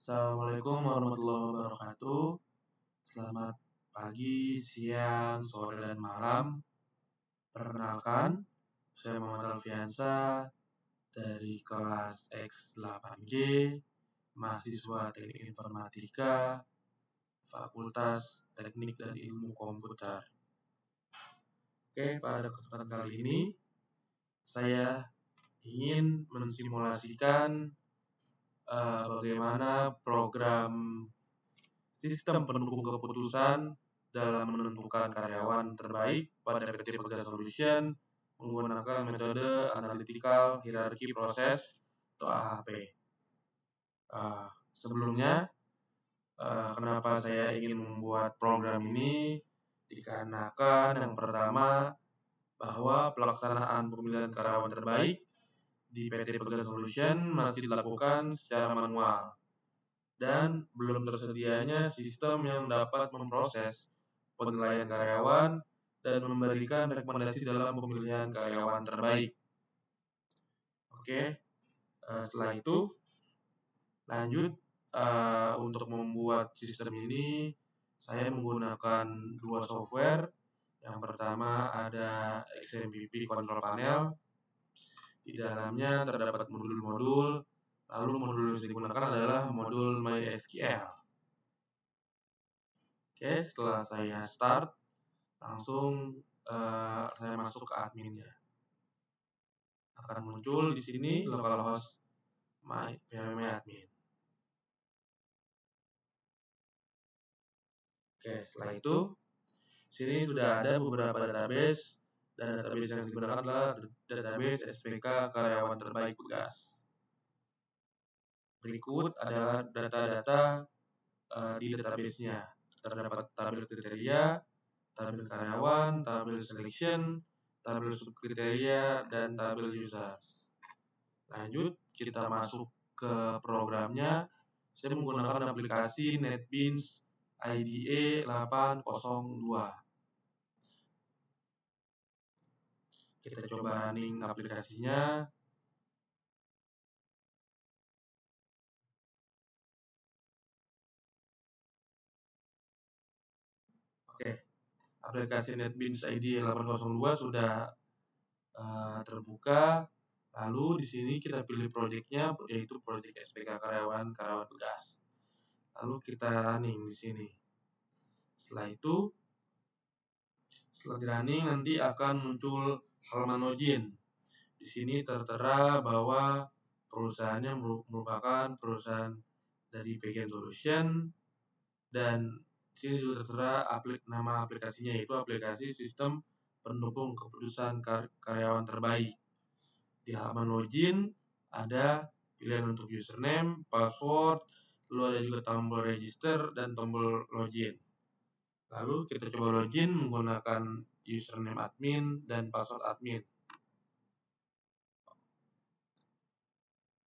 Assalamualaikum warahmatullahi wabarakatuh. Selamat pagi, siang, sore, dan malam. Perkenalkan, saya Muhammad Alfiansa dari kelas X8G, mahasiswa Teknik Informatika, Fakultas Teknik dan Ilmu Komputer. Oke, pada kesempatan kali ini, saya ingin mensimulasikan bagaimana program sistem pendukung keputusan dalam menentukan karyawan terbaik pada PT Pegas Solution menggunakan metode Analytical Hierarchy Process atau AHP. Sebelumnya, kenapa saya ingin membuat program ini? Dikarenakan yang pertama, bahwa pelaksanaan pemilihan karyawan terbaik di PT Pegas Solution masih dilakukan secara manual dan belum tersedianya sistem yang dapat memproses penilaian karyawan dan memberikan rekomendasi dalam pemilihan karyawan terbaik. Oke, setelah itu lanjut untuk membuat sistem ini saya menggunakan dua software. Yang pertama ada XMPP Control Panel. Di dalamnya terdapat modul-modul. Lalu modul yang digunakan adalah modul MySQL. Oke, setelah saya start, langsung saya masuk ke adminnya. Akan muncul di sini localhost admin. Oke, setelah itu, sini sudah ada beberapa database, dan database yang digunakan adalah database SPK karyawan terbaik Pegas. Berikut adalah data-data di database-nya. Terdapat tabel kriteria, tabel karyawan, tabel selection, tabel subkriteria, dan tabel users. Lanjut, kita masuk ke programnya. Saya menggunakan aplikasi NetBeans IDE 802. Kita coba running aplikasinya. Oke, aplikasi NetBeans IDE 802 sudah terbuka. Lalu di sini kita pilih projectnya, yaitu project SPK karyawan Pegas. Lalu kita running di sini. Setelah itu, setelah di running nanti akan muncul halaman login. Di sini tertera bahwa perusahaannya merupakan perusahaan dari Pegas Solution, dan di sini juga tertera nama aplikasinya, yaitu aplikasi sistem pendukung keputusan karyawan terbaik. Di halaman login ada pilihan untuk username, password, lalu ada juga tombol register dan tombol login. Lalu kita coba login menggunakan username admin dan password admin.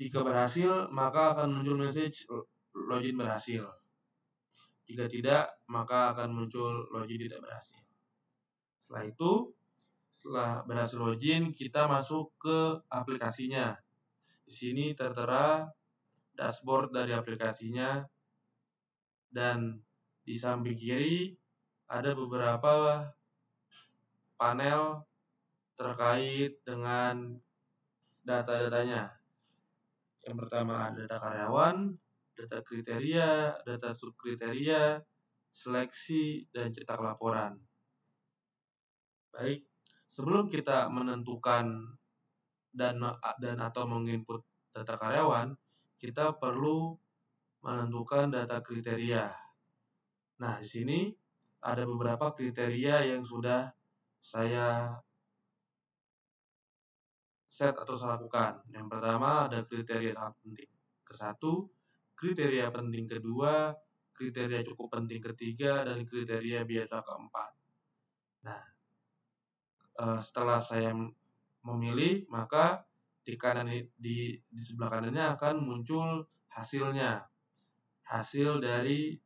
Jika berhasil, maka akan muncul message login berhasil. Jika tidak, maka akan muncul login tidak berhasil. Setelah itu, setelah berhasil login, kita masuk ke aplikasinya. Di sini tertera dashboard dari aplikasinya, dan di samping kiri ada beberapa panel terkait dengan data-datanya. Yang pertama ada data karyawan, data kriteria, data subkriteria, seleksi, dan cetak laporan. Baik, sebelum kita menentukan dan atau menginput data karyawan, kita perlu menentukan data kriteria. Nah, di sini ada beberapa kriteria yang sudah saya set atau saya lakukan. Yang pertama ada kriteria sangat penting ke-1, kriteria penting ke-2, kriteria cukup penting ke-3, dan kriteria biasa ke-4. Nah, setelah saya memilih, maka di sebelah kanannya akan muncul hasilnya. Hasil dari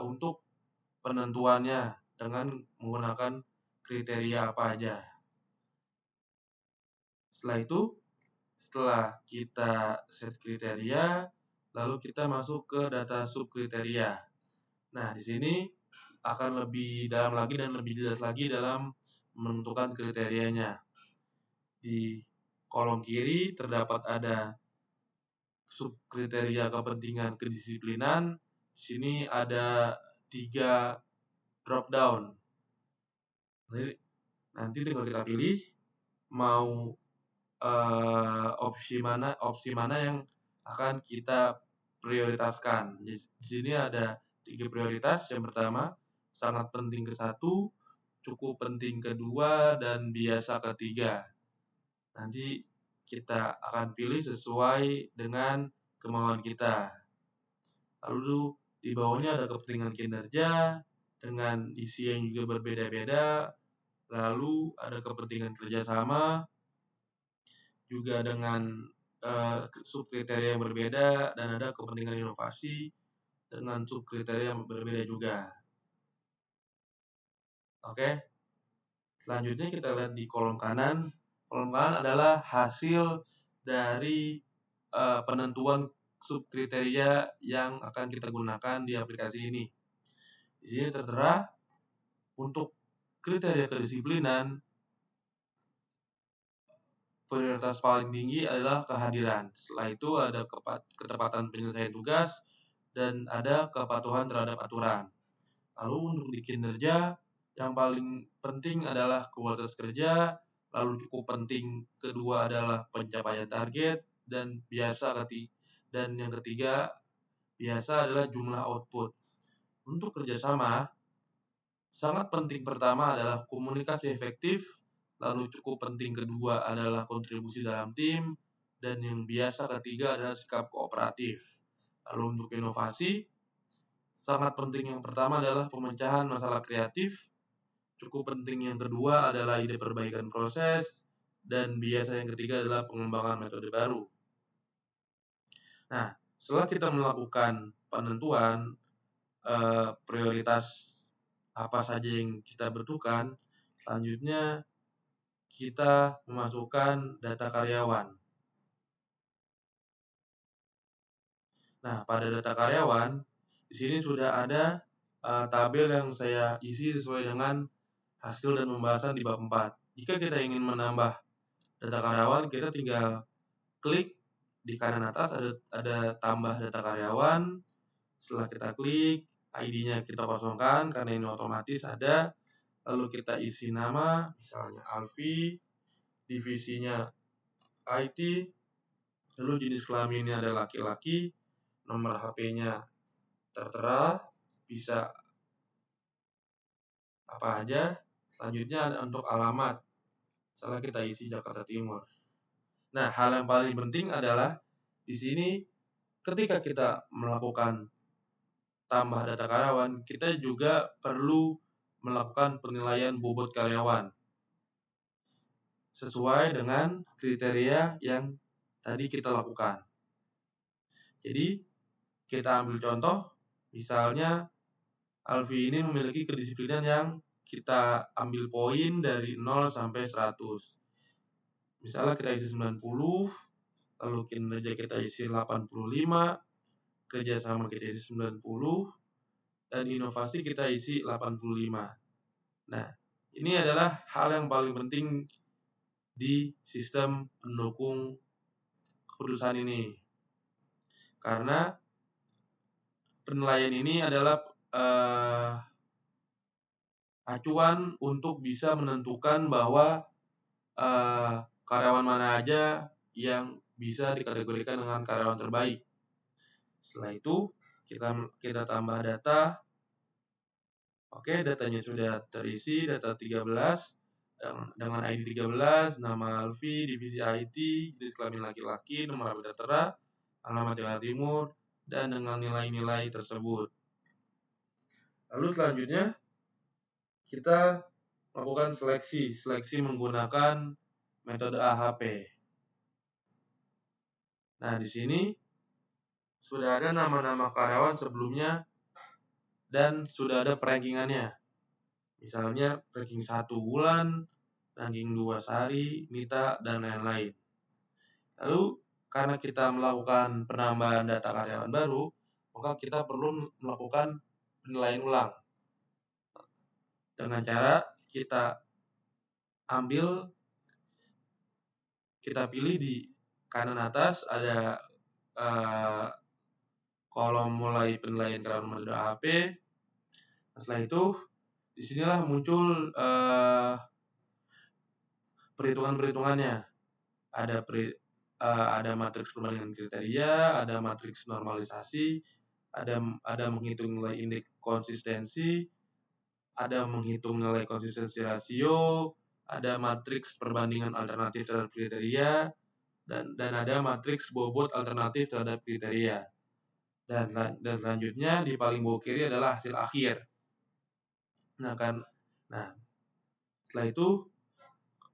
untuk penentuannya dengan menggunakan kriteria apa aja. Setelah itu, setelah kita set kriteria, Lalu kita masuk ke data subkriteria. Nah, di sini akan lebih dalam lagi dan lebih jelas lagi dalam menentukan kriterianya. Di kolom kiri terdapat ada subkriteria kepentingan kedisiplinan. Di sini ada 3 drop down. Nanti tinggal kita pilih mau opsi mana yang akan kita prioritaskan. Di sini ada 3 prioritas. Yang pertama, sangat penting ke-1, cukup penting ke-2, dan biasa ke-3. Nanti kita akan pilih sesuai dengan kemauan kita. Lalu di bawahnya ada kepentingan kinerja dengan isi yang juga berbeda-beda. Lalu ada kepentingan kerjasama juga dengan subkriteria yang berbeda, dan ada kepentingan inovasi dengan subkriteria yang berbeda juga. Oke, selanjutnya kita lihat di kolom kanan. Kolom kanan adalah hasil dari penentuan subkriteria yang akan kita gunakan di aplikasi ini. Di sini tertera untuk kriteria kedisiplinan, prioritas paling tinggi adalah kehadiran. Setelah itu ada ketepatan penyelesaian tugas dan ada kepatuhan terhadap aturan. Lalu untuk di kinerja, yang paling penting adalah kualitas kerja, lalu cukup penting kedua adalah pencapaian target, dan yang ketiga biasa adalah jumlah output. Untuk kerjasama, sangat penting pertama adalah komunikasi efektif, lalu cukup penting kedua adalah kontribusi dalam tim, dan yang biasa ketiga adalah sikap kooperatif. Lalu untuk inovasi, sangat penting yang pertama adalah pemecahan masalah kreatif, cukup penting yang kedua adalah ide perbaikan proses, dan biasa yang ketiga adalah pengembangan metode baru. Nah, setelah kita melakukan penentuan prioritas apa saja yang kita butuhkan, selanjutnya kita memasukkan data karyawan. Nah, pada data karyawan, di sini sudah ada tabel yang saya isi sesuai dengan hasil dan pembahasan di bab 4. Jika kita ingin menambah data karyawan, kita tinggal klik di kanan atas ada tambah data karyawan. Setelah kita klik, ID-nya kita kosongkan karena ini otomatis ada. Lalu kita isi nama, misalnya Alfi, divisinya IT, lalu jenis kelaminnya ada laki-laki, nomor HP-nya tertera, bisa apa aja. Selanjutnya ada untuk alamat, misalnya kita isi Jakarta Timur. Nah, hal yang paling penting adalah di sini ketika kita melakukan tambah data karyawan, kita juga perlu melakukan penilaian bobot karyawan sesuai dengan kriteria yang tadi kita lakukan. Jadi, kita ambil contoh, misalnya Alfi ini memiliki kedisiplinan yang kita ambil poin dari 0 sampai 100. Misalnya kita isi 90, lalu kinerja kita isi 85, kerjasama kita isi 90, dan inovasi kita isi 85. Nah, ini adalah hal yang paling penting di sistem pendukung keputusan ini. Karena penilaian ini adalah acuan untuk bisa menentukan bahwa karyawan mana aja yang bisa dikategorikan dengan karyawan terbaik. Setelah itu kita tambah data. Oke, datanya sudah terisi, data 13 dengan ID 13, nama Alfi, divisi IT, jenis kelamin laki-laki, nomor HP tertera, alamat Jakarta Timur, dan dengan nilai-nilai tersebut. Lalu selanjutnya kita lakukan seleksi menggunakan metode AHP. Nah, di sini sudah ada nama-nama karyawan sebelumnya dan sudah ada rankingannya. Misalnya ranking 1 bulan, ranking 2 sehari, mita, dan lain-lain. Lalu karena kita melakukan penambahan data karyawan baru, maka kita perlu melakukan penilaian ulang. Dengan cara kita pilih di kanan atas ada kolom mulai penilaian karyawan nomor HP. Setelah itu, disinilah muncul perhitungan-perhitungannya. Ada matriks perbandingan kriteria, ada matriks normalisasi, ada menghitung nilai indeks konsistensi, ada menghitung nilai konsistensi rasio, ada matriks perbandingan alternatif terhadap kriteria, dan ada matriks bobot alternatif terhadap kriteria. Dan selanjutnya di paling bawah kiri adalah hasil akhir. Nah, setelah itu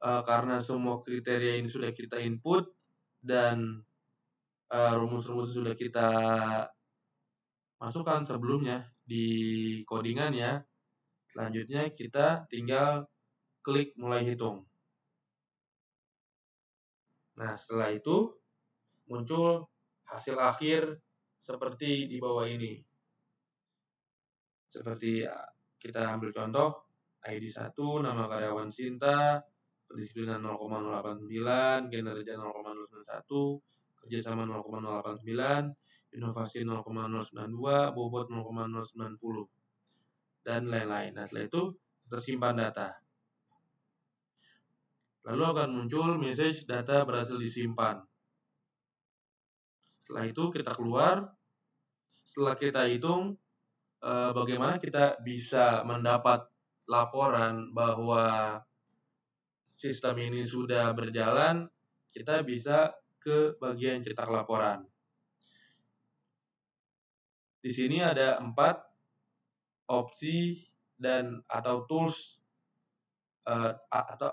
karena semua kriteria ini sudah kita input dan rumus-rumus sudah kita masukkan sebelumnya di codingannya, selanjutnya kita tinggal klik mulai hitung. Nah, setelah itu muncul hasil akhir seperti di bawah ini. Seperti kita ambil contoh, ID 1, nama karyawan Sinta, kedisiplinan 0,089, kinerja 0,091, kerjasama 0,089, inovasi 0,092, bobot 0,090, dan lain-lain. Nah, setelah itu tersimpan data. Lalu akan muncul message data berhasil disimpan. Setelah itu kita keluar. Setelah kita hitung, bagaimana kita bisa mendapat laporan bahwa sistem ini sudah berjalan, kita bisa ke bagian cetak laporan. Di sini ada 4 opsi dan atau tools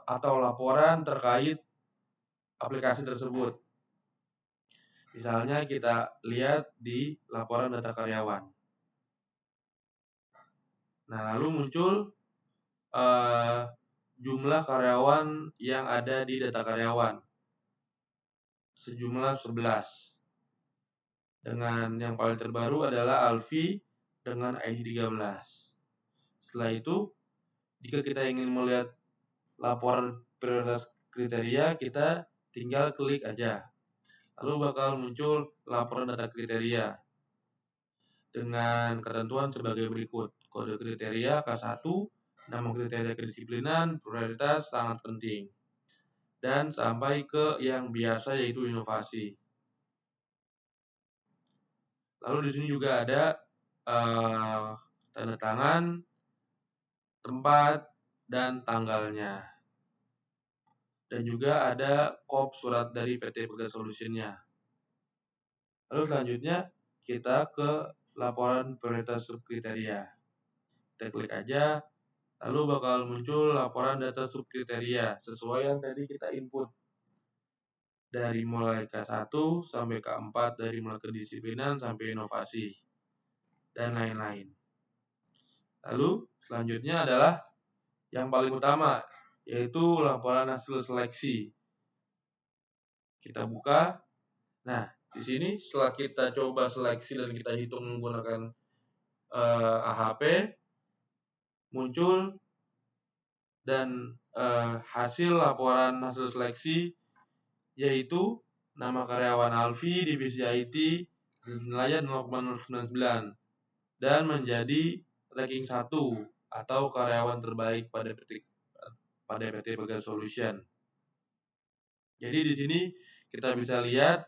atau laporan terkait aplikasi tersebut. Misalnya kita lihat di laporan data karyawan. Nah, lalu muncul jumlah karyawan yang ada di data karyawan. Sejumlah 11. Dengan yang paling terbaru adalah Alfi dengan ID 13. Setelah itu, jika kita ingin melihat laporan prioritas kriteria, kita tinggal klik aja. Lalu bakal muncul laporan data kriteria dengan ketentuan sebagai berikut. Kode kriteria K1, nama kriteria kedisiplinan, prioritas sangat penting. Dan sampai ke yang biasa yaitu inovasi. Lalu di sini juga ada tanda tangan, tempat, dan tanggalnya. Dan juga ada kop surat dari PT Pegas Solution-nya. Lalu selanjutnya kita ke laporan prioritas subkriteria. Kita klik aja, lalu bakal muncul laporan data subkriteria sesuai yang tadi kita input. Dari mulai K1 sampai K4, dari mulai kedisiplinan sampai inovasi, dan lain-lain. Lalu selanjutnya adalah yang paling utama, yaitu laporan hasil seleksi. Kita buka. Nah, di sini setelah kita coba seleksi dan kita hitung menggunakan AHP, muncul dan hasil laporan hasil seleksi yaitu nama karyawan Alfi, divisi IT, nilainya 0,099 dan menjadi ranking 1 atau karyawan terbaik pada PT Pegas Solution. Jadi di sini kita bisa lihat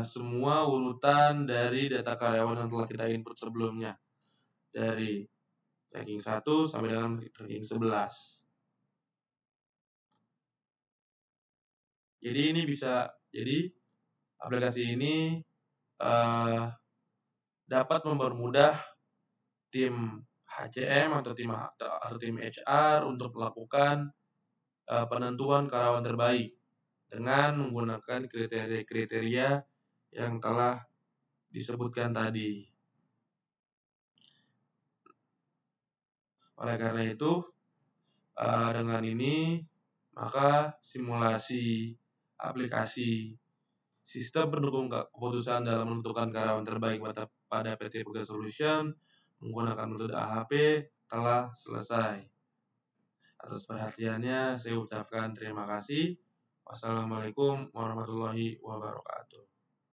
semua urutan dari data karyawan yang telah kita input sebelumnya. Dari ranking 1 sampai dengan ranking 11. Jadi aplikasi ini dapat mempermudah tim HCM atau tim HR untuk melakukan penentuan karyawan terbaik dengan menggunakan kriteria-kriteria yang telah disebutkan tadi. Oleh karena itu, dengan ini maka simulasi aplikasi Sistem pendukung keputusan dalam menentukan karyawan terbaik pada PT Pegas Solution menggunakan metode AHP telah selesai. Atas perhatiannya, saya ucapkan terima kasih. Wassalamualaikum warahmatullahi wabarakatuh.